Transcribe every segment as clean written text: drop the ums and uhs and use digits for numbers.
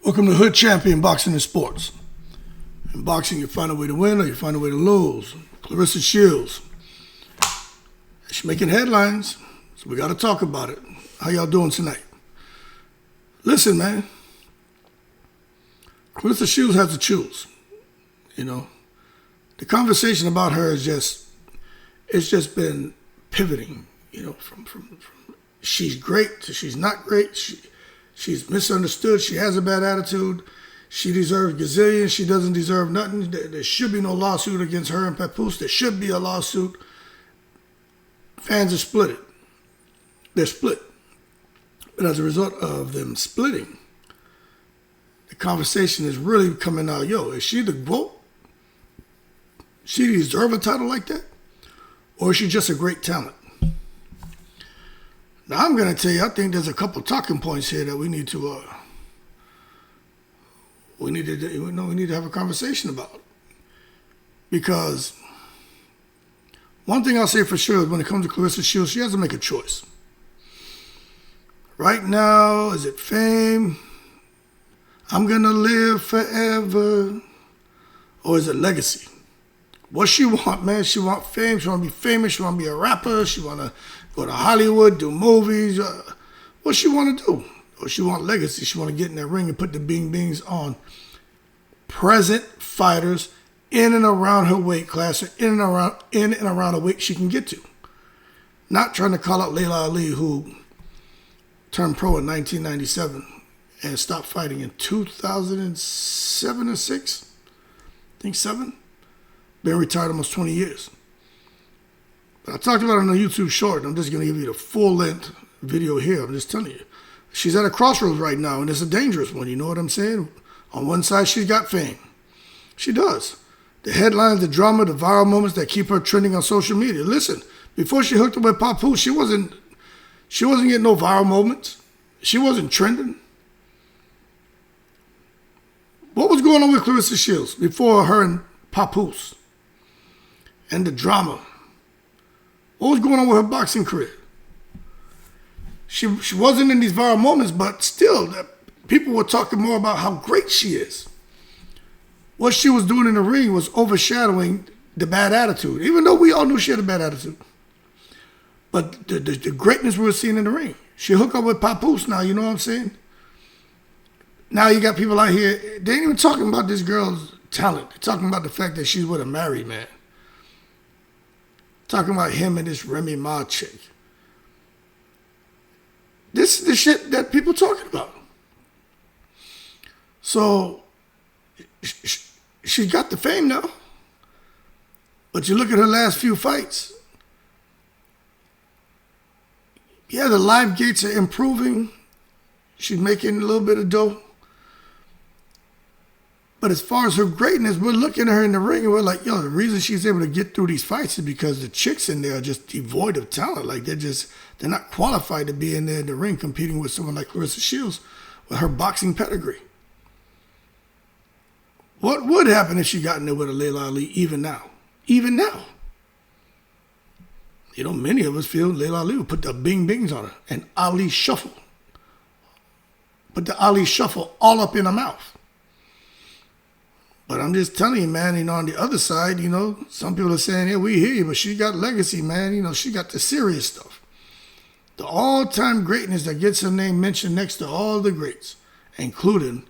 Welcome to Hood Champion Boxing and Sports. In boxing, you find a way to win or you find a way to lose. Claressa Shields. She's making headlines, so we got to talk about it. How y'all doing tonight? Listen, man. Claressa Shields has to choose. You know, the conversation about her is just been pivoting. You know, from she's great to she's not great. She's misunderstood. She has a bad attitude. She deserves gazillions. She doesn't deserve nothing. There should be no lawsuit against her and Papoose. There should be a lawsuit. Fans are split. They're split. But as a result of them splitting, the conversation is really coming out, yo, is she the Gwoat? She deserve a title like that? Or is she just a great talent? Now, I'm going to tell you, I think there's a couple talking points here that we need to have a conversation about. Because one thing I'll say for sure is when it comes to Claressa Shields, she has to make a choice. Right now, is it fame? I'm going to live forever. Or is it legacy? What she want, man? She want fame. She want to be famous. She want to be a rapper. She want to go to Hollywood, do movies. What she want to do? Or she want legacy. She want to get in that ring and put the bing-bings on present fighters in and around her weight class, or in and around the weight she can get to. Not trying to call out Laila Ali, who turned pro in 1997 and stopped fighting in 2007 or 6. I think 7. Been retired almost 20 years. But I talked about it on a YouTube short, and I'm just going to give you the full-length video here. I'm just telling you. She's at a crossroads right now, and it's a dangerous one. You know what I'm saying? On one side, she's got fame. She does. The headlines, the drama, the viral moments that keep her trending on social media. Listen, before she hooked up with Papoose, she wasn't getting no viral moments. She wasn't trending. What was going on with Claressa Shields before her and Papoose? And the drama. What was going on with her boxing career? She wasn't in these viral moments, but still, people were talking more about how great she is. What she was doing in the ring was overshadowing the bad attitude, even though we all knew she had a bad attitude. But the greatness we were seeing in the ring. She hooked up with Papoose now, you know what I'm saying? Now you got people out here, they ain't even talking about this girl's talent. They're talking about the fact that she's with a married man. Talking about him and this Remy Ma chick. This is the shit that people talking about. So, she's got the fame now. But you look at her last few fights. Yeah, the live gates are improving. She's making a little bit of dough. But as far as her greatness, we're looking at her in the ring and we're like, yo, the reason she's able to get through these fights is because the chicks in there are just devoid of talent. Like they're not qualified to be in there in the ring competing with someone like Claressa Shields with her boxing pedigree. What would happen if she got in there with a Laila Ali even now? Even now. You know, many of us feel Laila Ali would put the bing-bings on her and Ali shuffle. Put the Ali shuffle all up in her mouth. But I'm just telling you, man, you know, on the other side, you know, some people are saying, yeah, we hear you, but she got legacy, man. You know, she got the serious stuff. The all-time greatness that gets her name mentioned next to all the greats, including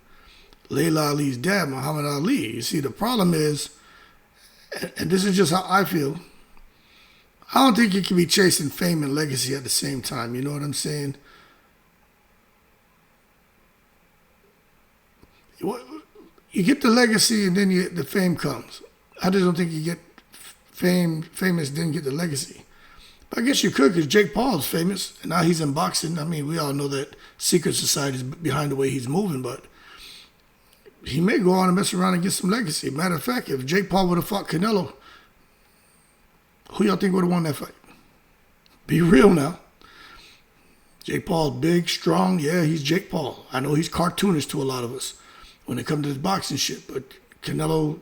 Laila Ali's dad, Muhammad Ali. You see, the problem is, and this is just how I feel, I don't think you can be chasing fame and legacy at the same time. You know what I'm saying? You get the legacy and then the fame comes. I just don't think you get famous, then get the legacy. But I guess you could, because Jake Paul's famous, and now he's in boxing. I mean, we all know that secret society is behind the way he's moving, but he may go on and mess around and get some legacy. Matter of fact, if Jake Paul would have fought Canelo, who y'all think would have won that fight? Be real now. Jake Paul's big, strong. Yeah, he's Jake Paul. I know he's cartoonish to a lot of us when it comes to this boxing shit, but Canelo,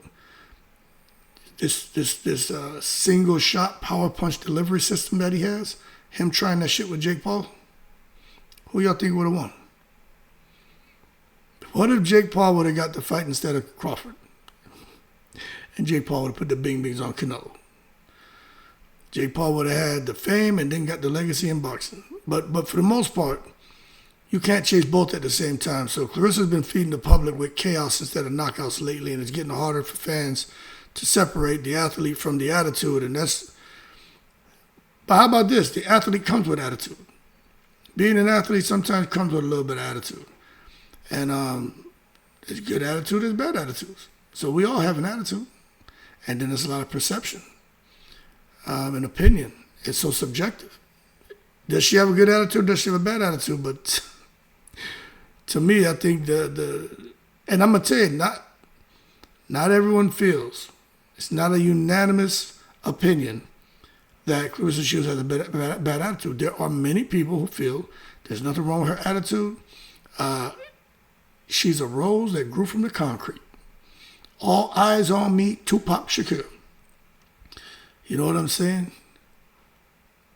this single shot power punch delivery system that he has, him trying that shit with Jake Paul, who y'all think would have won? What if Jake Paul would have got the fight instead of Crawford? And Jake Paul would have put the bing bings on Canelo. Jake Paul would have had the fame and then got the legacy in boxing. But for the most part, you can't chase both at the same time. So Claressa's been feeding the public with chaos instead of knockouts lately, and it's getting harder for fans to separate the athlete from the attitude. But how about this? The athlete comes with attitude. Being an athlete sometimes comes with a little bit of attitude. And there's good attitude, there's bad attitudes. So we all have an attitude. And then there's a lot of perception and opinion. It's so subjective. Does she have a good attitude? Does she have a bad attitude? But to me, I think and I'm going to tell you, not everyone feels, it's not a unanimous opinion that Claressa Shields has a bad attitude. There are many people who feel there's nothing wrong with her attitude. She's a rose that grew from the concrete. All eyes on me, Tupac Shakur. You know what I'm saying?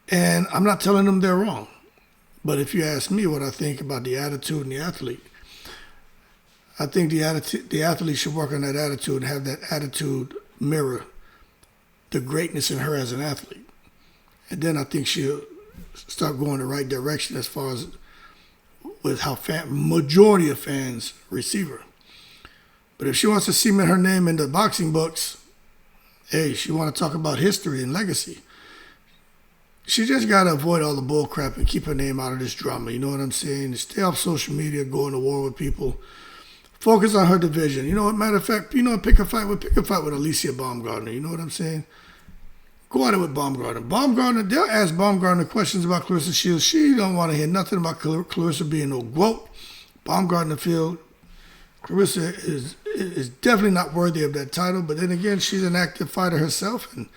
And I'm not telling them they're wrong. But if you ask me what I think about the attitude and the athlete, I think the athlete should work on that attitude and have that attitude mirror the greatness in her as an athlete. And then I think she'll start going the right direction as far as with how majority of fans receive her. But if she wants to cement her name in the boxing books, hey, she want to talk about history and legacy. She just got to avoid all the bull crap and keep her name out of this drama. You know what I'm saying? Stay off social media, go into war with people. Focus on her division. You know what? Matter of fact, pick a fight with Alicia Baumgardner. You know what I'm saying? Go at it with Baumgardner. Baumgardner, they'll ask Baumgardner questions about Claressa Shields. She don't want to hear nothing about Claressa being no Gwoat. Baumgardner feel Claressa is definitely not worthy of that title. But then again, she's an active fighter herself, and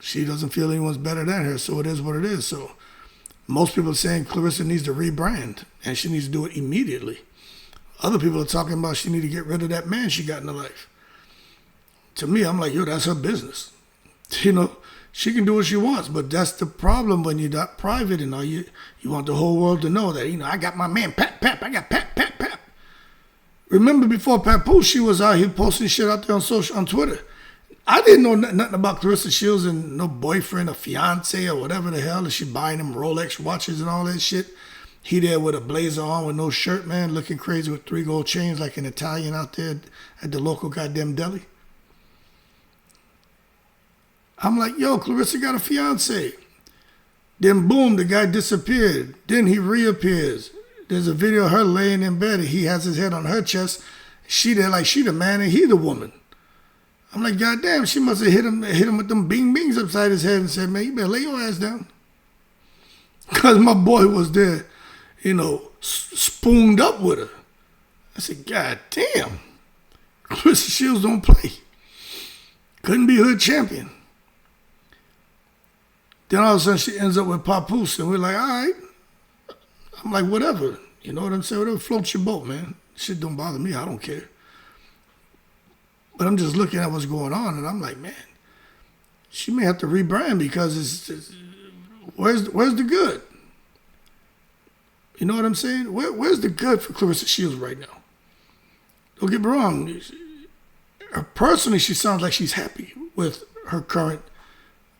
she doesn't feel anyone's better than her. So it is what it is. So most people are saying Claressa needs to rebrand, and she needs to do it immediately. Other people are talking about she need to get rid of that man she got in her life. To me, I'm like, yo, that's her business. She can do what she wants, but that's the problem when you're not private and all. You want the whole world to know that, I got my man Pap, I got Pap. Remember before Papoose, she was out here posting shit out there on Twitter. I didn't know nothing about Claressa Shields and no boyfriend or fiance or whatever the hell. Is she buying them Rolex watches and all that shit? He there with a blazer on with no shirt, man, looking crazy with 3 gold chains like an Italian out there at the local goddamn deli. I'm like, yo, Claressa got a fiance. Then boom, the guy disappeared. Then he reappears. There's a video of her laying in bed. He has his head on her chest. She there like she the man and he the woman. I'm like, goddamn, she must have hit him with them bing bings upside his head and said, man, you better lay your ass down. Because my boy was there, spooned up with her. I said, God damn. Claressa Shields don't play. Couldn't be hood champion. Then all of a sudden she ends up with Papoose, and we're like, all right. I'm like, whatever. You know what I'm saying? Whatever floats your boat, man. Shit don't bother me. I don't care. But I'm just looking at what's going on, and I'm like, man, she may have to rebrand because where's the good? You know what I'm saying? Where's the good for Claressa Shields right now? Don't get me wrong. Personally, she sounds like she's happy with her current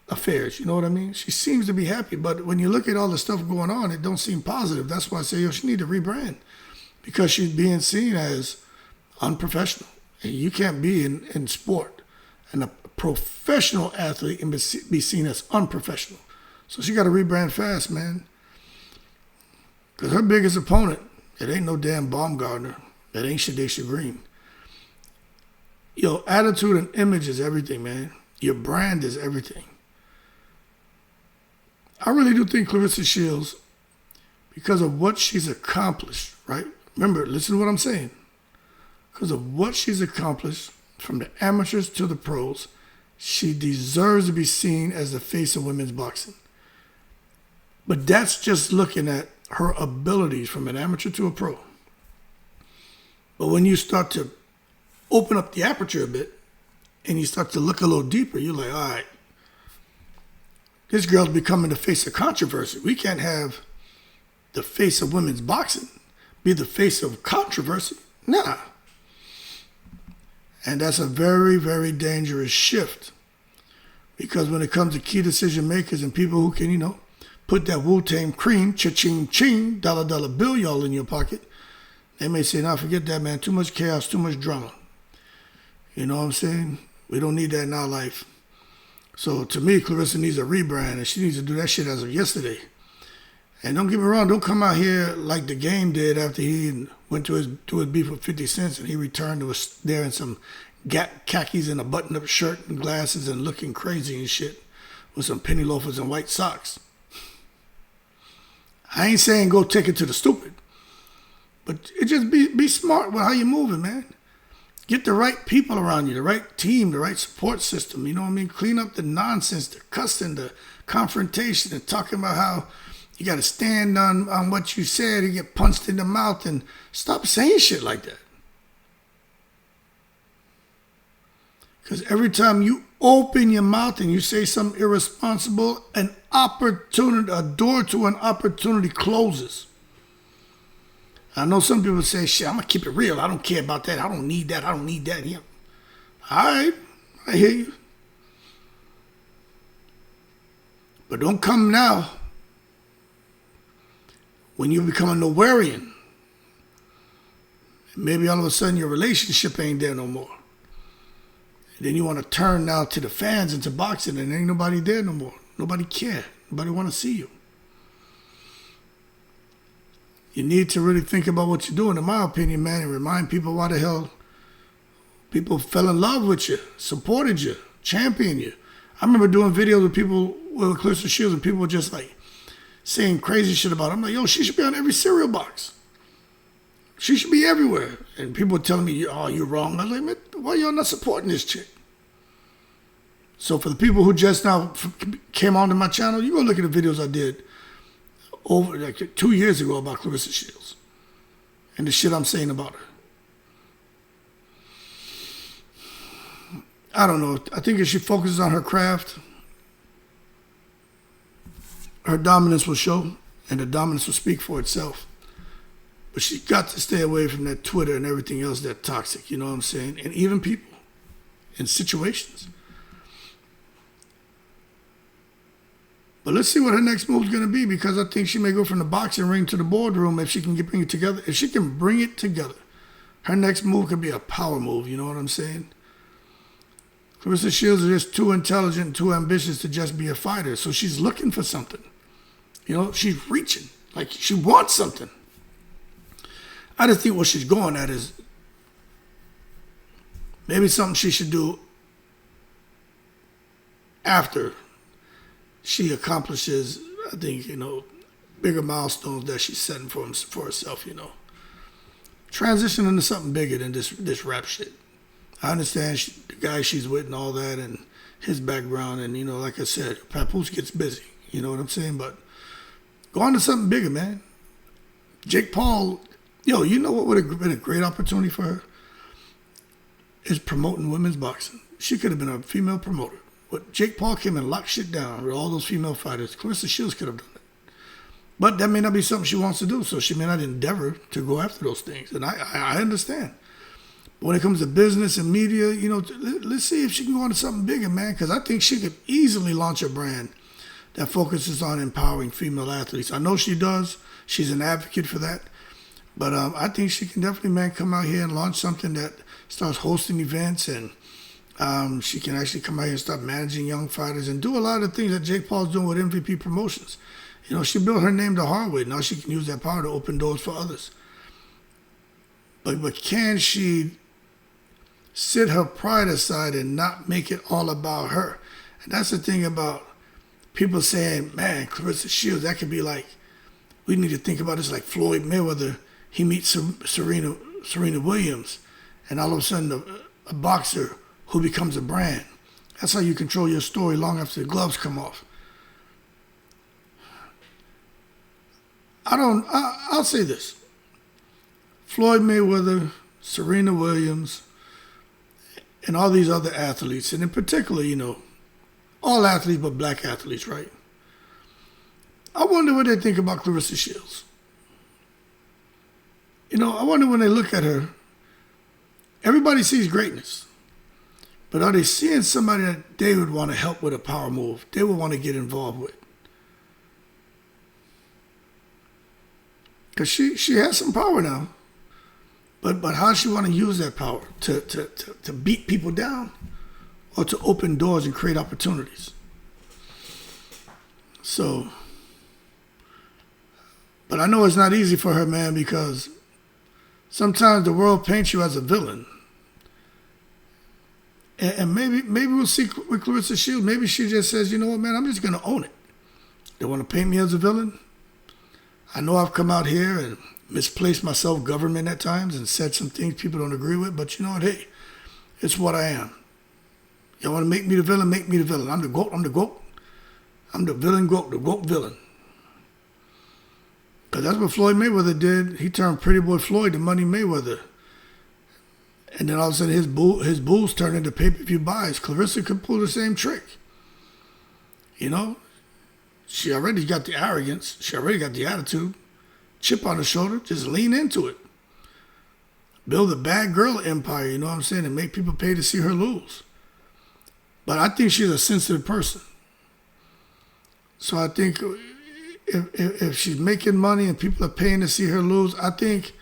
affairs. You know what I mean? She seems to be happy, but when you look at all the stuff going on, it don't seem positive. That's why I say, she need to rebrand because she's being seen as unprofessional. And you can't be in sport and a professional athlete and be seen as unprofessional. So she got to rebrand fast, man. Because her biggest opponent, it ain't no damn Baumgardner. It ain't Shadesha Green. Yo, attitude and image is everything, man. Your brand is everything. I really do think Claressa Shields, because of what she's accomplished, right? Remember, listen to what I'm saying. Because of what she's accomplished, from the amateurs to the pros, she deserves to be seen as the face of women's boxing. But that's just looking at her abilities from an amateur to a pro. But when you start to open up the aperture a bit and you start to look a little deeper, you're like, all right, this girl's becoming the face of controversy. We can't have the face of women's boxing, be the face of controversy. Nah. And that's a very, very dangerous shift. Because when it comes to key decision makers and people who can, put that Wu-Tang cream, cha-ching, ching, dollar bill y'all in your pocket, they may say, nah, forget that, man. Too much chaos, too much drama. You know what I'm saying? We don't need that in our life. So to me, Claressa needs a rebrand, and she needs to do that shit as of yesterday. And don't get me wrong, don't come out here like the Game did after he went to his beef with 50 Cent and he returned to us there in some khakis and a button-up shirt and glasses and looking crazy and shit with some penny loafers and white socks. I ain't saying go take it to the stupid, but it just be smart with how you're moving, man. Get the right people around you, the right team, the right support system. You know what I mean? Clean up the nonsense, the cussing, the confrontation, and talking about how you got to stand on what you said and get punched in the mouth, and stop saying shit like that. Because every time you open your mouth and you say something irresponsible, a door to an opportunity closes. I know some people say, shit, I'm going to keep it real. I don't care about that. I don't need that. I don't need that. Yeah. All right. I hear you. But don't come now when you become a Nowarian. Maybe all of a sudden your relationship ain't there no more. And then you want to turn now to the fans and to boxing, and ain't nobody there no more. Nobody care. Nobody want to see you. You need to really think about what you're doing, in my opinion, man, and remind people why the hell people fell in love with you, supported you, championed you. I remember doing videos with people with Claressa Shields, and people were just like saying crazy shit about her. I'm like, yo, she should be on every cereal box. She should be everywhere. And people were telling me, oh, you're wrong. I'm like, man, why y'all not supporting this chick? So for the people who just now came onto my channel, you go look at the videos I did over like 2 years ago about Claressa Shields and the shit I'm saying about her. I don't know. I think if she focuses on her craft, her dominance will show, and the dominance will speak for itself. But she got to stay away from that Twitter and everything else that's toxic, you know what I'm saying? And even people in situations. But let's see what her next move is going to be, because I think she may go from the boxing ring to the boardroom if she can bring it together. If she can bring it together, her next move could be a power move, you know what I'm saying? Claressa Shields is just too intelligent and too ambitious to just be a fighter. So she's looking for something. You know, she's reaching. Like, she wants something. I just think what she's going at is maybe something she should do after she accomplishes, I think, bigger milestones that she's setting for herself, Transition into something bigger than this rap shit. I understand the guy she's with and all that and his background, and, like I said, Papoose gets busy, you know what I'm saying? But go on to something bigger, man. Jake Paul, you know what would have been a great opportunity for her? Is promoting women's boxing. She could have been a female promoter. But Jake Paul came and locked shit down with all those female fighters. Claressa Shields could have done it. But that may not be something she wants to do, so she may not endeavor to go after those things. And I understand. But when it comes to business and media, let's see if she can go into something bigger, man, because I think she could easily launch a brand that focuses on empowering female athletes. I know she does. She's an advocate for that. But I think she can definitely, man, come out here and launch something that starts hosting events, and she can actually come out here and start managing young fighters and do a lot of things that Jake Paul's doing with MVP Promotions. She built her name the hard way. Now she can use that power to open doors for others. But can she sit her pride aside and not make it all about her? And that's the thing about people saying, man, Claressa Shields, that could be like, we need to think about this like Floyd Mayweather. He meets Serena Williams, and all of a sudden a boxer who becomes a brand. That's how you control your story long after the gloves come off. I'll say this. Floyd Mayweather, Serena Williams, and all these other athletes, and in particular, all athletes but black athletes, right? I wonder what they think about Claressa Shields. I wonder when they look at her, everybody sees greatness. But are they seeing somebody that they would want to help with a power move? They would want to get involved with? Because she has some power now. But how does she want to use that power? To beat people down? Or to open doors and create opportunities? So, but I know it's not easy for her, man, because sometimes the world paints you as a villain. And maybe we'll see with Claressa Shields. Maybe she just says, you know what, man, I'm just going to own it. They want to paint me as a villain. I know I've come out here and misplaced my self-government at times and said some things people don't agree with, but you know what, hey, it's what I am. Y'all want to make me the villain? Make me the villain. I'm the Gwoat. I'm the Gwoat. I'm the villain Gwoat, the Gwoat villain. Because that's what Floyd Mayweather did. He turned Pretty Boy Floyd to Money Mayweather. And then all of a sudden his bulls turned into pay-per-view buys. Claressa could pull the same trick. She already got the arrogance. She already got the attitude. Chip on her shoulder. Just lean into it. Build a bad girl empire, you know what I'm saying? And make people pay to see her lose. But I think she's a sensitive person. So I think if she's making money and people are paying to see her lose, I think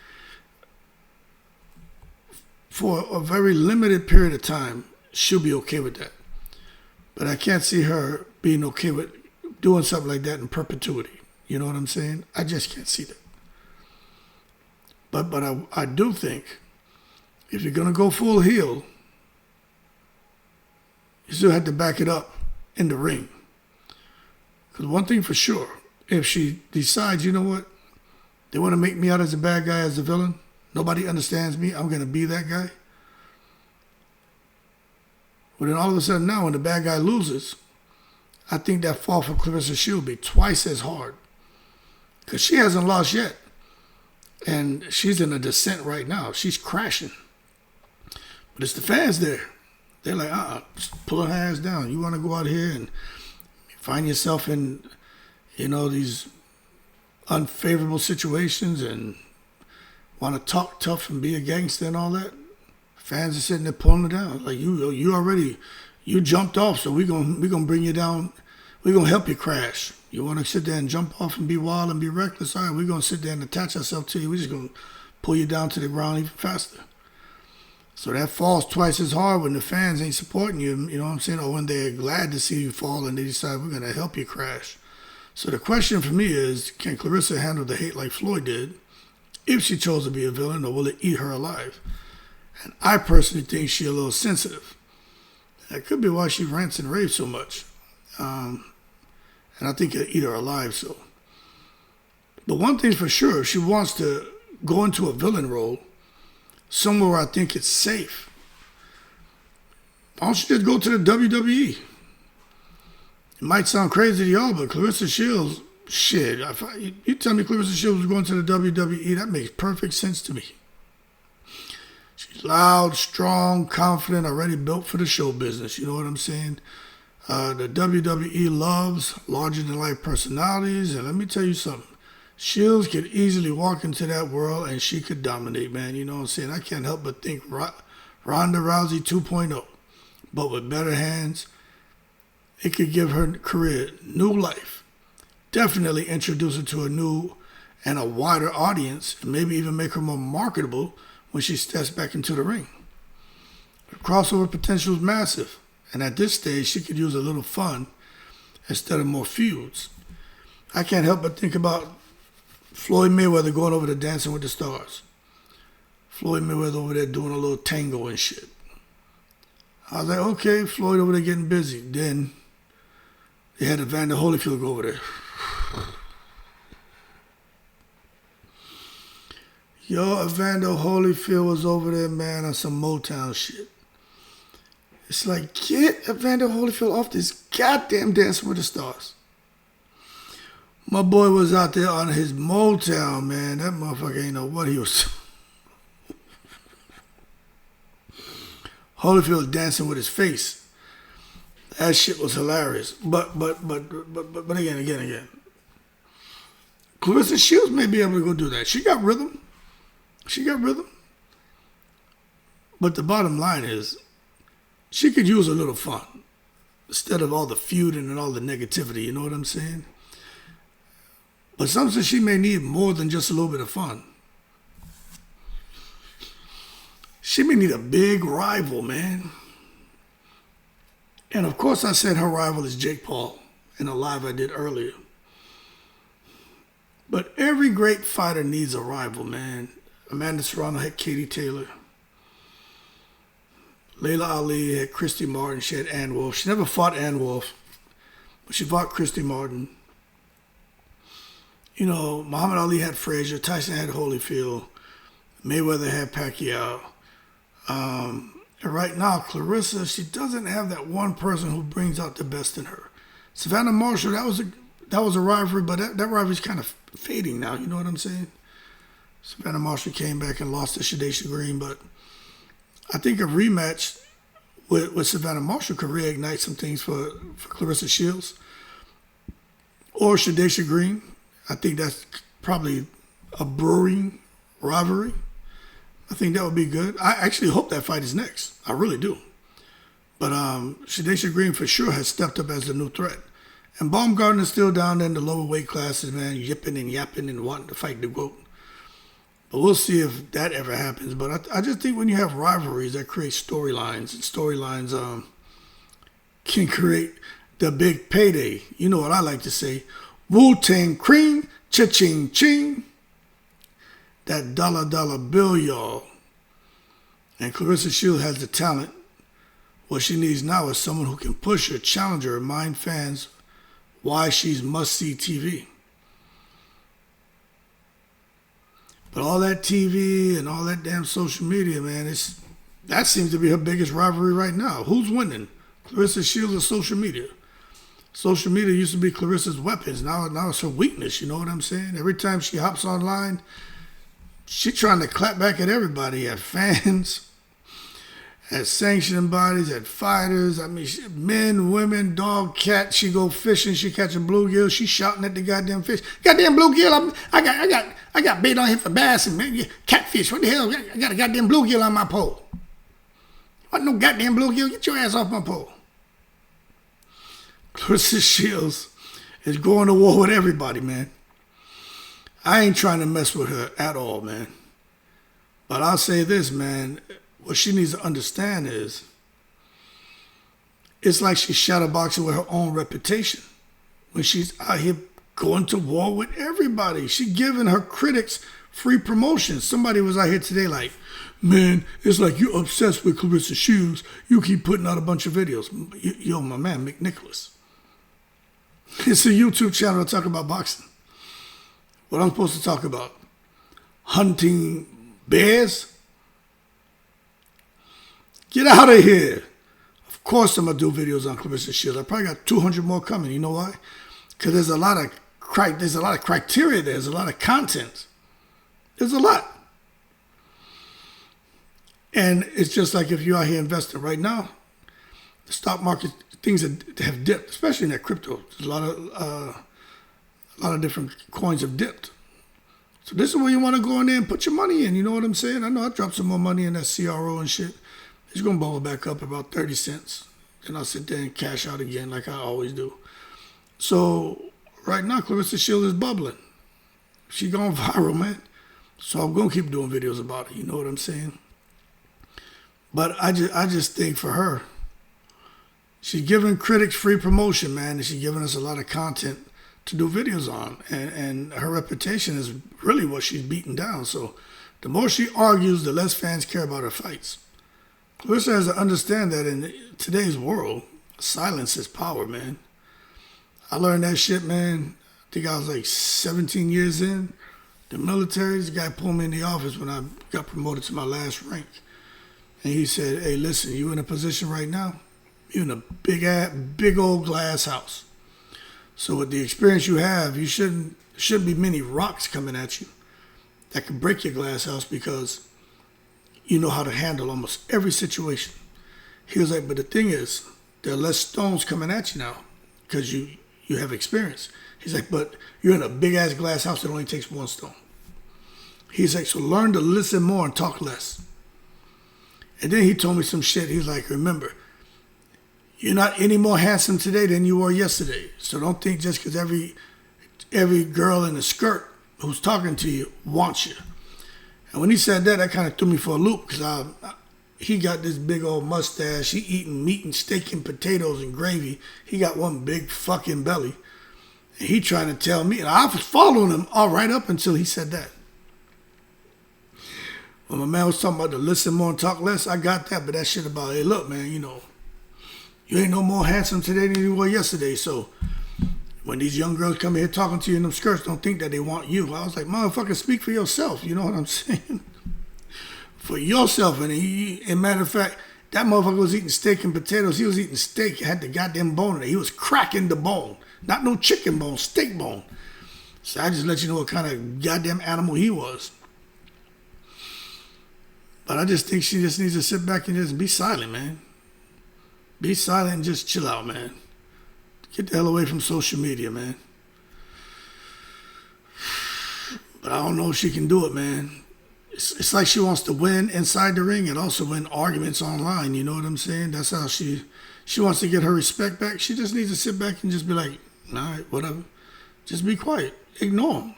for a very limited period of time, she'll be okay with that. But I can't see her being okay with doing something like that in perpetuity. You know what I'm saying? I just can't see that. But I do think if you're going to go full heel, you still have to back it up in the ring. Because one thing for sure, if she decides, you know what, they want to make me out as a bad guy, as a villain, nobody understands me, I'm going to be that guy. But then all of a sudden now, when the bad guy loses, I think that fall for Claressa Shields will be twice as hard. Because she hasn't lost yet. And she's in a descent right now. She's crashing. But it's the fans there. They're like, just pull her ass down. You want to go out here and find yourself in, these unfavorable situations and want to talk tough and be a gangster and all that. Fans are sitting there pulling her down. Like, you jumped off, so we're gonna bring you down. We're going to help you crash. You want to sit there and jump off and be wild and be reckless? All right, we're going to sit there and attach ourselves to you. We're just going to pull you down to the ground even faster. So that falls twice as hard when the fans ain't supporting you, you know what I'm saying? Or when they're glad to see you fall and they decide we're going to help you crash. So the question for me is, can Claressa handle the hate like Floyd did if she chose to be a villain, or will it eat her alive? And I personally think she's a little sensitive. That could be why she rants and raves so much. And I think it'll eat her alive, so. But one thing's for sure, if she wants to go into a villain role, somewhere where I think it's safe, why don't you just go to the WWE? It might sound crazy to y'all, but Claressa Shields, shit, you tell me Claressa Shields was going to the WWE, that makes perfect sense to me. She's loud, strong, confident, already built for the show business, you know what I'm saying? The WWE loves larger-than-life personalities, and let me tell you something. Shields could easily walk into that world, and she could dominate, man. You know what I'm saying? I can't help but think Ronda Rousey 2.0, but with better hands. It could give her career new life. Definitely introduce her to a new and a wider audience, and maybe even make her more marketable when she steps back into the ring. The crossover potential is massive. And at this stage, she could use a little fun instead of more feuds. I can't help but think about Floyd Mayweather going over to Dancing with the Stars. Floyd Mayweather over there doing a little tango and shit. I was like, okay, Floyd over there getting busy. Then they had Evander Holyfield go over there. Evander Holyfield was over there, man, on some Motown shit. It's like, get Evander Holyfield off this goddamn Dancing with the Stars. My boy was out there on his Motown, man. That motherfucker ain't know what he was. Holyfield dancing with his face. That shit was hilarious. But again. Claressa Shields may be able to go do that. She got rhythm. She got rhythm. But the bottom line is, she could use a little fun instead of all the feuding and all the negativity. You know what I'm saying? But sometimes she may need more than just a little bit of fun. She may need a big rival, man. And of course, I said her rival is Jake Paul in a live I did earlier. But every great fighter needs a rival, man. Amanda Serrano had Katie Taylor. Laila Ali had Christy Martin. She had Ann Wolfe. She never fought Ann Wolfe, but she fought Christy Martin. You know, Muhammad Ali had Frazier. Tyson had Holyfield. Mayweather had Pacquiao. And right now, Claressa, she doesn't have that one person who brings out the best in her. Savannah Marshall, that was a rivalry, but that rivalry's kind of fading now. You know what I'm saying? Savannah Marshall came back and lost to Shadesha Green, but I think a rematch with Savannah Marshall could reignite some things for Claressa Shields or Shadesha Green. I think that's probably a brewing rivalry. I think that would be good. I actually hope that fight is next. I really do. But Shadesha Green for sure has stepped up as the new threat. And Baumgartner's still down there in the lower weight classes, man, yipping and yapping and wanting to fight the Gwoat. But we'll see if that ever happens. But I just think when you have rivalries, that creates storylines. And storylines can create the big payday. You know what I like to say. Wu-Tang Cream, cha-ching ching. That dollar bill, y'all. And Claressa Shields has the talent. What she needs now is someone who can push her, challenge her, and remind fans why she's must-see TV. But all that TV and all that damn social media, man, that seems to be her biggest rivalry right now. Who's winning? Claressa Shields or social media? Social media used to be Claressa's weapons. Now it's her weakness, you know what I'm saying? Every time she hops online, she's trying to clap back at everybody, at fans, at sanctioning bodies, at fighters. I mean, men, women, dog, cat. She go fishing. She catching bluegill. She shouting at the goddamn fish. Goddamn bluegill! I got bait on here for bass and catfish. What the hell? I got a goddamn bluegill on my pole. What no goddamn bluegill? Get your ass off my pole. Claressa Shields is going to war with everybody, man. I ain't trying to mess with her at all, man. But I'll say this, man. What she needs to understand is it's like she's shadowboxing with her own reputation when she's out here going to war with everybody. She's giving her critics free promotion. Somebody was out here today like, man, it's like you're obsessed with Claressa Shields. You keep putting out a bunch of videos. Yo, my man, Mick Nicholas. It's a YouTube channel to talk about boxing. What I'm supposed to talk about? Hunting bears? Get out of here. Of course I'm going to do videos on Claressa Shields. I probably got 200 more coming. You know why? Because there's a lot of criteria there. There's a lot of content. There's a lot. And it's just like if you're out here investing right now, the stock market, things that have dipped, especially in that crypto. There's a lot of different coins have dipped. So this is where you want to go in there and put your money in. You know what I'm saying? I know I dropped some more money in that CRO and shit. It's going to bubble back up about 30 cents. Then I'll sit there and cash out again like I always do. So right now, Claressa Shields is bubbling. She going viral, man. So I'm going to keep doing videos about it. You know what I'm saying? But I just think for her, she's giving critics free promotion, man. And she's giving us a lot of content to do videos on. And her reputation is really what she's beating down. So the more she argues, the less fans care about her fights. Claressa has to understand that in today's world, silence is power, man. I learned that shit, man. I think I was like 17 years in the military. This guy pulled me in the office when I got promoted to my last rank. And he said, hey, listen, you in a position right now, you're in a big old glass house. So with the experience you have, you shouldn't be many rocks coming at you that could break your glass house because you know how to handle almost every situation. He was like, but the thing is, there are less stones coming at you now because you have experience. He's like, but you're in a big-ass glass house that only takes one stone. He's like, so learn to listen more and talk less. And then he told me some shit. He's like, remember, you're not any more handsome today than you were yesterday. So don't think just because every girl in a skirt who's talking to you wants you. And when he said that, that kind of threw me for a loop because he got this big old mustache. He eating meat and steak and potatoes and gravy. He got one big fucking belly. And he trying to tell me, and I was following him all right up until he said that. When my man was talking about to listen more and talk less, I got that. But that shit about, hey, look, man, you ain't no more handsome today than you were yesterday. So when these young girls come here talking to you in them skirts, don't think that they want you. I was like, motherfucker, speak for yourself. You know what I'm saying? For yourself. And matter of fact, that motherfucker was eating steak and potatoes. He was eating steak. Had the goddamn bone in it. He was cracking the bone. Not no chicken bone, steak bone. So I just let you know what kind of goddamn animal he was. But I just think she just needs to sit back and just be silent, man. Be silent and just chill out, man. Get the hell away from social media, man. But I don't know if she can do it, man. It's like she wants to win inside the ring and also win arguments online. You know what I'm saying? That's how she wants to get her respect back. She just needs to sit back and just be like, all right, whatever. Just be quiet. Ignore them.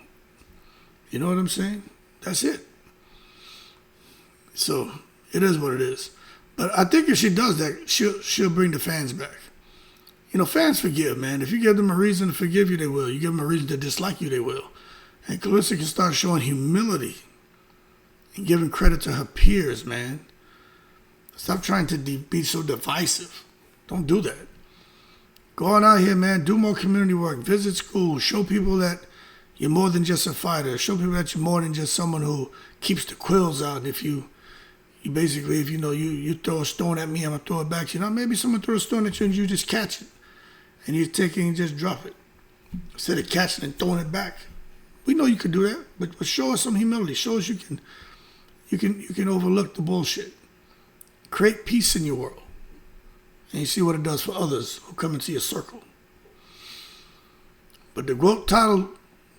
You know what I'm saying? That's it. So it is what it is. But I think if she does that, she'll bring the fans back. Fans forgive, man. If you give them a reason to forgive you, they will. You give them a reason to dislike you, they will. And Claressa can start showing humility and giving credit to her peers, man. Stop trying to be so divisive. Don't do that. Go on out here, man. Do more community work. Visit schools. Show people that you're more than just a fighter. Show people that you're more than just someone who keeps the quills out. If you basically, if you throw a stone at me, I'm going to throw it back to you. Maybe someone throws a stone at you and you just catch it. And you take it and just drop it. Instead of catching and throwing it back. We know you could do that, but show us some humility. Show us you can overlook the bullshit. Create peace in your world. And you see what it does for others who come into your circle. But the Gwoat title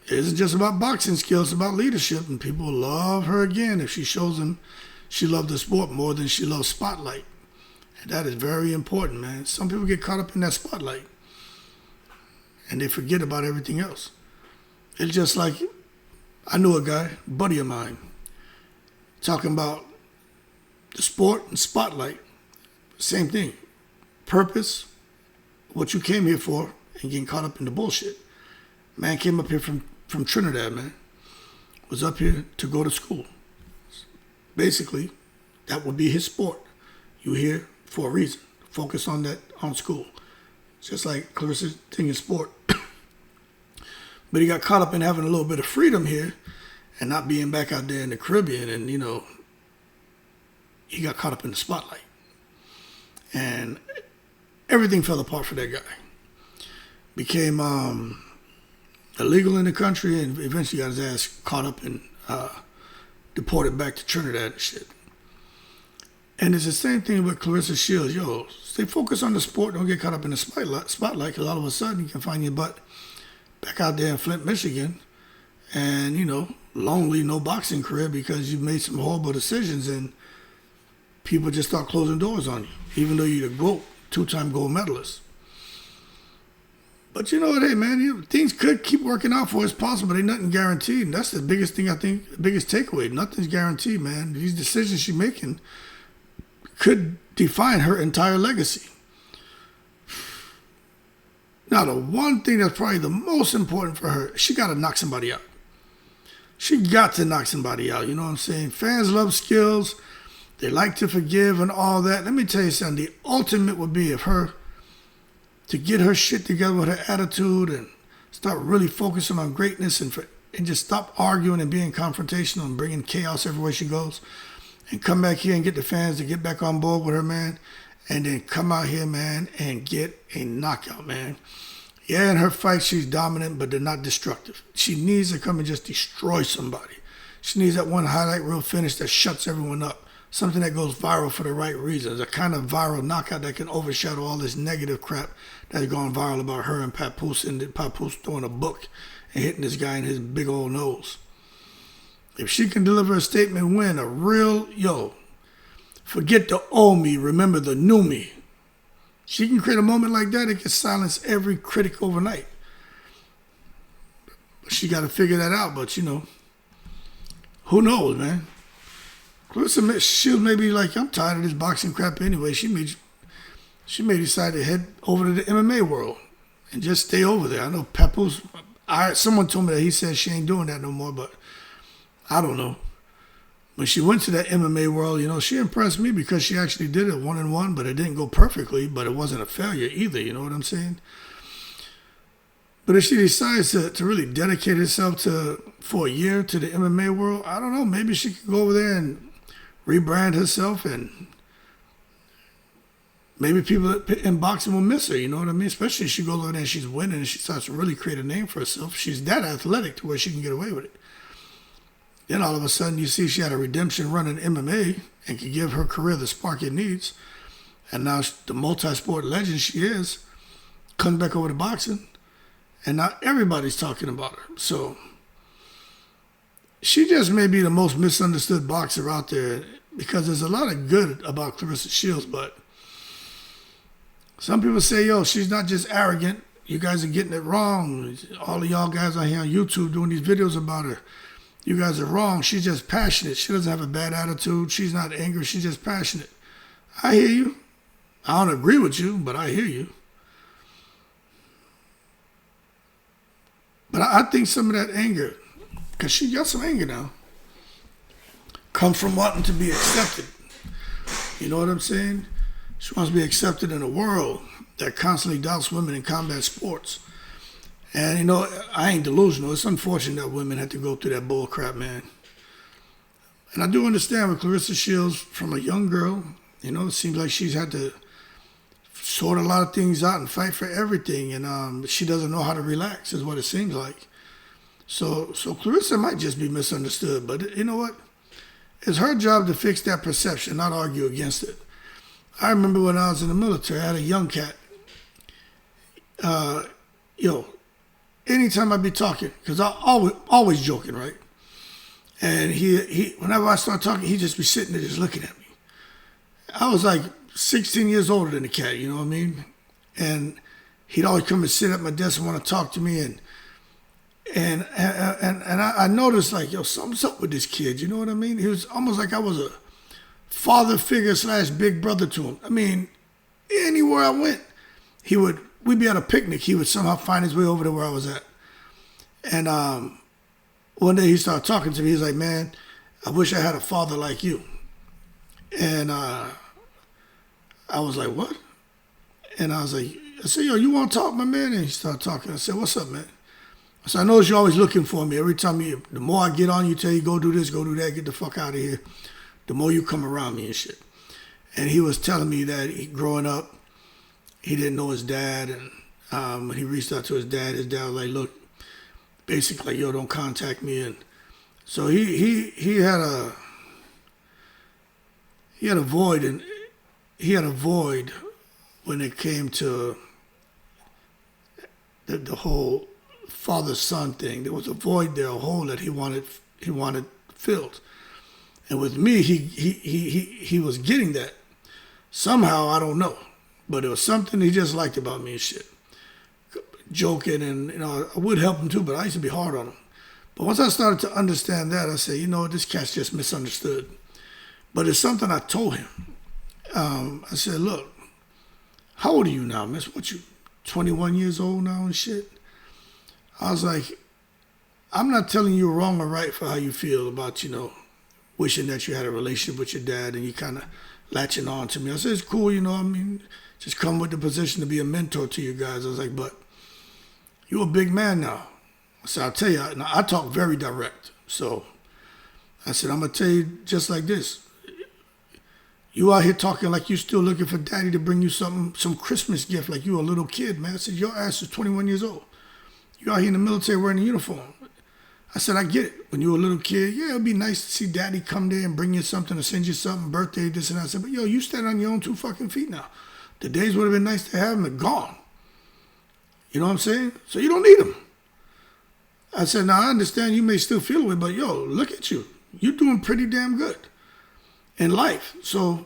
isn't just about boxing skills, it's about leadership. And people love her again if she shows them she loved the sport more than she loves spotlight. And that is very important, man. Some people get caught up in that spotlight. And they forget about everything else. It's just like, I knew a guy, a buddy of mine, talking about the sport and spotlight. Same thing. Purpose, what you came here for, and getting caught up in the bullshit. Man came up here from Trinidad, man. Was up here to go to school. Basically, that would be his sport. You here for a reason. Focus on that, on school. Just like Claressa's thing in sport. But he got caught up in having a little bit of freedom here and not being back out there in the Caribbean. And, he got caught up in the spotlight. And everything fell apart for that guy. Became illegal in the country and eventually got his ass caught up and deported back to Trinidad and shit. And it's the same thing with Claressa Shields. Yo, stay focused on the sport. Don't get caught up in the spotlight because all of a sudden you can find your butt back out there in Flint, Michigan, and, lonely, no boxing career because you've made some horrible decisions and people just start closing doors on you, even though you're the GOAT, 2-time gold medalist. But you know what, hey, man, things could keep working out for us possible, but ain't nothing guaranteed. And that's the biggest thing, I think, the biggest takeaway. Nothing's guaranteed, man. These decisions she's making could define her entire legacy. Now, the one thing that's probably the most important for her, she got to knock somebody out. She got to knock somebody out, you know what I'm saying? Fans love skills. They like to forgive and all that. Let me tell you something. The ultimate would be if her, to get her shit together with her attitude and start really focusing on greatness and just stop arguing and being confrontational and bringing chaos everywhere she goes and come back here and get the fans to get back on board with her, man. And then come out here, man, and get a knockout, man. Yeah, in her fight, she's dominant, but they're not destructive. She needs to come and just destroy somebody. She needs that one highlight reel finish that shuts everyone up. Something that goes viral for the right reasons. A kind of viral knockout that can overshadow all this negative crap that's gone viral about her and Papoose, and Papoose throwing a book and hitting this guy in his big old nose. If she can deliver a statement win, a real, forget the old me, remember the new me. She can create a moment like that, it can silence every critic overnight. But she got to figure that out, but who knows, man? Claressa Shields may be like, I'm tired of this boxing crap anyway. She may decide to head over to the MMA world and just stay over there. I know Peppers, someone told me that he said she ain't doing that no more, but I don't know. When she went to that MMA world, she impressed me because she actually did it 1-1, but it didn't go perfectly, but it wasn't a failure either, you know what I'm saying? But if she decides to really dedicate herself for a year to the MMA world, I don't know, maybe she could go over there and rebrand herself, and maybe people in boxing will miss her, you know what I mean? Especially if she goes over there and she's winning and she starts to really create a name for herself. She's that athletic to where she can get away with it. Then all of a sudden you see she had a redemption run in MMA and can give her career the spark it needs. And now the multi-sport legend she is comes back over to boxing, and now everybody's talking about her. So she just may be the most misunderstood boxer out there, because there's a lot of good about Claressa Shields, but some people say, she's not just arrogant. You guys are getting it wrong. All of y'all guys out here on YouTube doing these videos about her. You guys are wrong. She's just passionate. She doesn't have a bad attitude. She's not angry. She's just passionate. I hear you. I don't agree with you, but I hear you. But I think some of that anger, because she got some anger now, comes from wanting to be accepted. You know what I'm saying? She wants to be accepted in a world that constantly doubts women in combat sports. And, I ain't delusional. It's unfortunate that women have to go through that bull crap, man. And I do understand with Claressa Shields, from a young girl, it seems like she's had to sort a lot of things out and fight for everything. And she doesn't know how to relax, is what it seems like. So Claressa might just be misunderstood. But you know what? It's her job to fix that perception, not argue against it. I remember when I was in the military, I had a young cat. Anytime I'd be talking, because I always joking, right? And he whenever I start talking, he'd just be sitting there just looking at me. I was like 16 years older than the cat, you know what I mean? And he'd always come and sit at my desk and want to talk to me, and I noticed like, something's up with this kid, you know what I mean? He was almost like I was a father figure / big brother to him. I mean, anywhere I went, we'd be at a picnic, he would somehow find his way over to where I was at. And one day he started talking to me. He's like, man, I wish I had a father like you. And I was like, what? And I said, you want to talk, my man? And he started talking. I said, what's up, man? I said, I know you're always looking for me. Every time the more I get on you, tell you, go do this, go do that, get the fuck out of here, the more you come around me and shit. And he was telling me that growing up, he didn't know his dad, and when he reached out to his dad was like, look, basically, don't contact me. And so he had a void, and he had a void when it came to the whole father-son thing. There was a void there, a hole that he wanted filled. And with me, he was getting that. Somehow, I don't know. But it was something he just liked about me and shit. Joking, and I would help him too, but I used to be hard on him. But once I started to understand that, I said, this cat's just misunderstood. But it's something I told him. I said, look, how old are you now, miss? What, you 21 years old now and shit? I was like, I'm not telling you wrong or right for how you feel about, wishing that you had a relationship with your dad and you kind of latching on to me. I said, it's cool, just come with the position to be a mentor to you guys. I was like, but you're a big man now. I said, I'll tell you, I talk very direct. So I said, I'm going to tell you just like this. You out here talking like you still looking for daddy to bring you some Christmas gift like you a little kid, man. I said, your ass is 21 years old. You out here in the military wearing a uniform. I said, I get it. When you were a little kid, yeah, it'd be nice to see daddy come there and bring you something or send you something, birthday, this and that. I said, but you stand on your own 2 fucking feet now. The days would have been nice to have them, are gone. You know what I'm saying? So you don't need them. I said, now I understand you may still feel it, but look at you. you're doing pretty damn good in life. So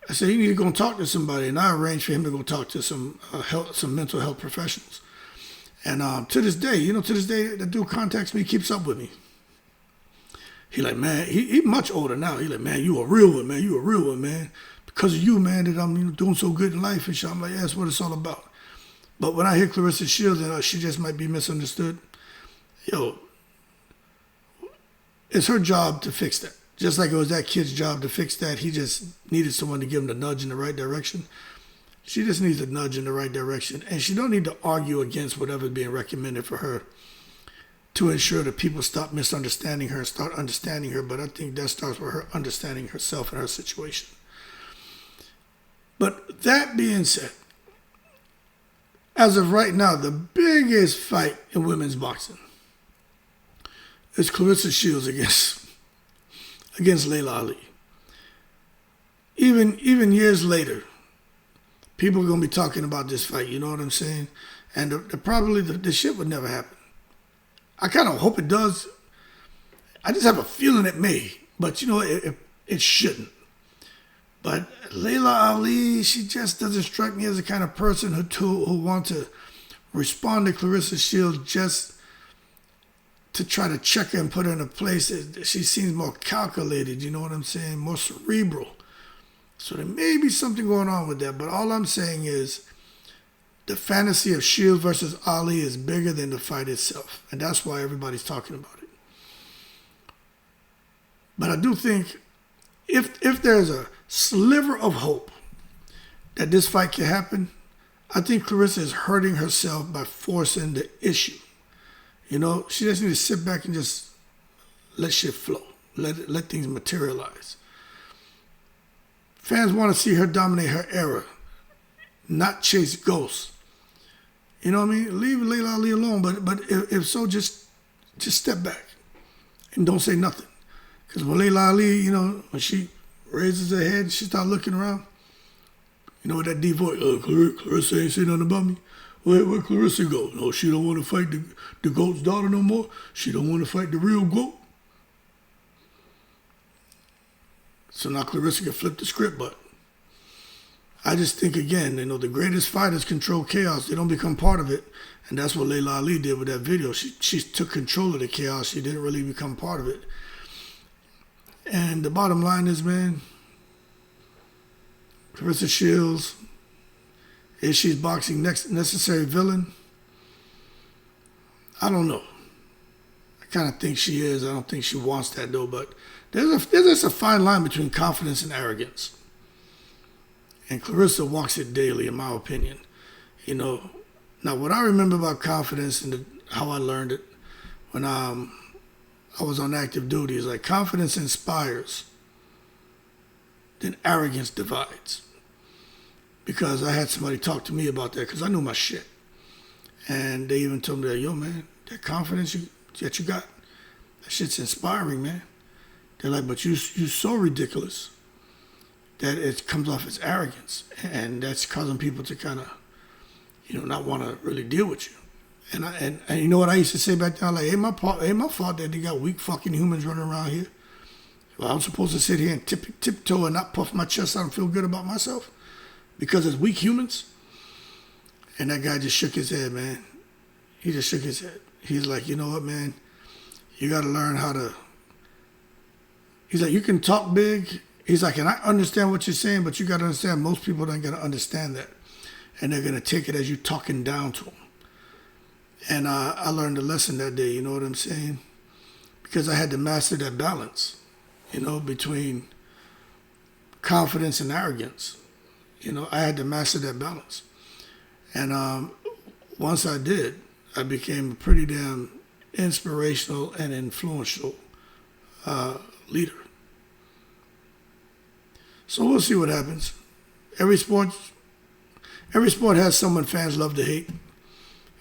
I said, you need to go and talk to somebody. And I arranged for him to go talk to some mental health professionals. And to this day, the dude contacts me, keeps up with me. He like, man, he much older now. He like, man, you a real one, man. You a real one, man. Because of you, man, that I'm doing so good in life and shit. I'm like, yeah, that's what it's all about. But when I hear Claressa Shields and she just might be misunderstood, yo, it's her job to fix that. Just like it was that kid's job to fix that. He just needed someone to give him the nudge in the right direction. She just needs a nudge in the right direction. And she don't need to argue against whatever's being recommended for her to ensure that people stop misunderstanding her and start understanding her. But I think that starts with her understanding herself and her situation. But that being said, as of right now, the biggest fight in women's boxing is Claressa Shields against Laila Ali. Even years later, people are going to be talking about this fight, you know what I'm saying? And probably the shit would never happen. I kind of hope it does. I just have a feeling it may, but it shouldn't. But Laila Ali, she just doesn't strike me as the kind of person who wants to respond to Claressa Shields just to try to check her and put her in a place that she seems more calculated, you know what I'm saying, more cerebral. So there may be something going on with that, but all I'm saying is the fantasy of Shields versus Ali is bigger than the fight itself, and that's why everybody's talking about it. But I do think if there's a sliver of hope that this fight can happen, I think Claressa is hurting herself by forcing the issue. She just needs to sit back and just let shit flow. Let things materialize. Fans want to see her dominate her era, not chase ghosts. You know what I mean? Leave Laila Ali alone, but if so, just step back and don't say nothing. Because when Laila Ali, when she raises her head and she starts looking around, with that deep voice, Claressa ain't say nothing about me. Where Claressa go? No, she don't want to fight the GOAT's daughter no more. She don't want to fight the real GOAT. So now Claressa can flip the script, but I just think, again, the greatest fighters control chaos. They don't become part of it. And that's what Laila Ali did with that video. She took control of the chaos. She didn't really become part of it. And the bottom line is, man, Claressa Shields, is she boxing next necessary villain? I don't know. I kind of think she is. I don't think she wants that, though. But there's a fine line between confidence and arrogance. And Claressa walks it daily, in my opinion. Now what I remember about confidence and how I learned it when I was on active duty is like confidence inspires, then arrogance divides. Because I had somebody talk to me about that because I knew my shit. And they even told me that, yo, man, that confidence that you got, that shit's inspiring, man. They're like, but you so ridiculous that it comes off as arrogance. And that's causing people to kind of, not want to really deal with you. And you know what I used to say back then? Like, ain't my fault that they got weak fucking humans running around here. Well, I'm supposed to sit here and tiptoe and not puff my chest out and feel good about myself because it's weak humans? And that guy just shook his head, man. He just shook his head. He's like, you know what, man? You got to learn how to... He's like, you can talk big. He's like, and I understand what you're saying, but you got to understand most people don't going to understand that. And they're going to take it as you talking down to them. And I learned a lesson that day, you know what I'm saying? Because I had to master that balance, between confidence and arrogance. I had to master that balance. And once I did, I became a pretty damn inspirational and influential leader. So we'll see what happens. Every sport has someone fans love to hate.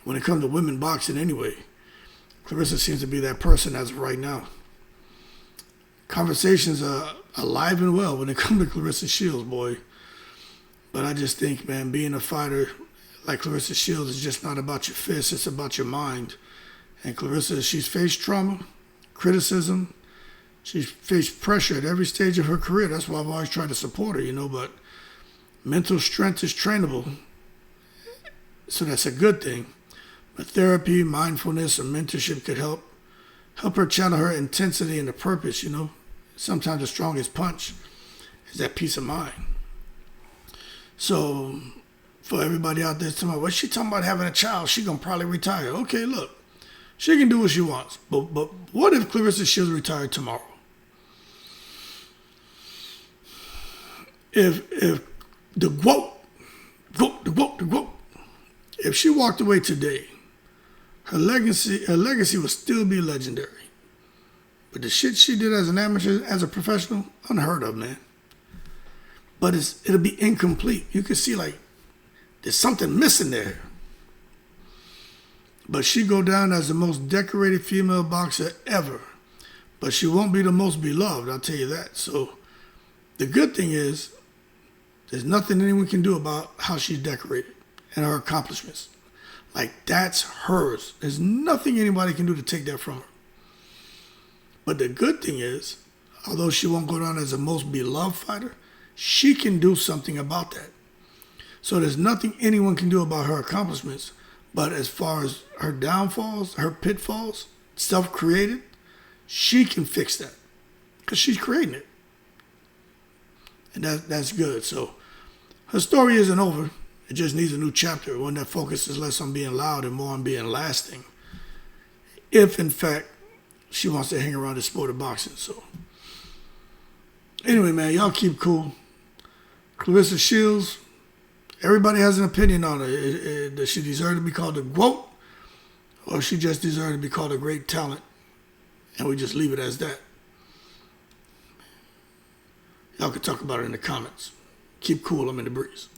When it comes to women boxing anyway, Claressa seems to be that person as of right now. Conversations are alive and well when it comes to Claressa Shields, boy. But I just think, man, being a fighter like Claressa Shields is just not about your fists, it's about your mind. And Claressa, she's faced trauma, criticism. She's faced pressure at every stage of her career. That's why I've always tried to support her, but mental strength is trainable. So that's a good thing. But therapy, mindfulness, or mentorship could help her channel her intensity into purpose, Sometimes the strongest punch is that peace of mind. So for everybody out there talking about, well, she talking about having a child, she gonna probably retire. Okay, look, she can do what she wants. But what if Claressa Shields retired tomorrow? If the Gwoat, if she walked away today, her legacy would still be legendary. But the shit she did as an amateur, as a professional, unheard of, man. But it'll be incomplete. You can see there's something missing there. But she go down as the most decorated female boxer ever. But she won't be the most beloved, I'll tell you that. So the good thing is, there's nothing anyone can do about how she's decorated and her accomplishments. That's hers. There's nothing anybody can do to take that from her. But the good thing is, although she won't go down as the most beloved fighter, she can do something about that. So there's nothing anyone can do about her accomplishments. But as far as her downfalls, her pitfalls, self-created, she can fix that. Because she's creating it. And that's good. So her story isn't over. It just needs a new chapter, one that focuses less on being loud and more on being lasting. If, in fact, she wants to hang around the sport of boxing. So anyway, man, y'all keep cool. Claressa Shields, everybody has an opinion on her. Does she deserve to be called a Gwoat? Or she just deserves to be called a great talent? And we just leave it as that. Y'all can talk about it in the comments. Keep cool, I'm in the breeze.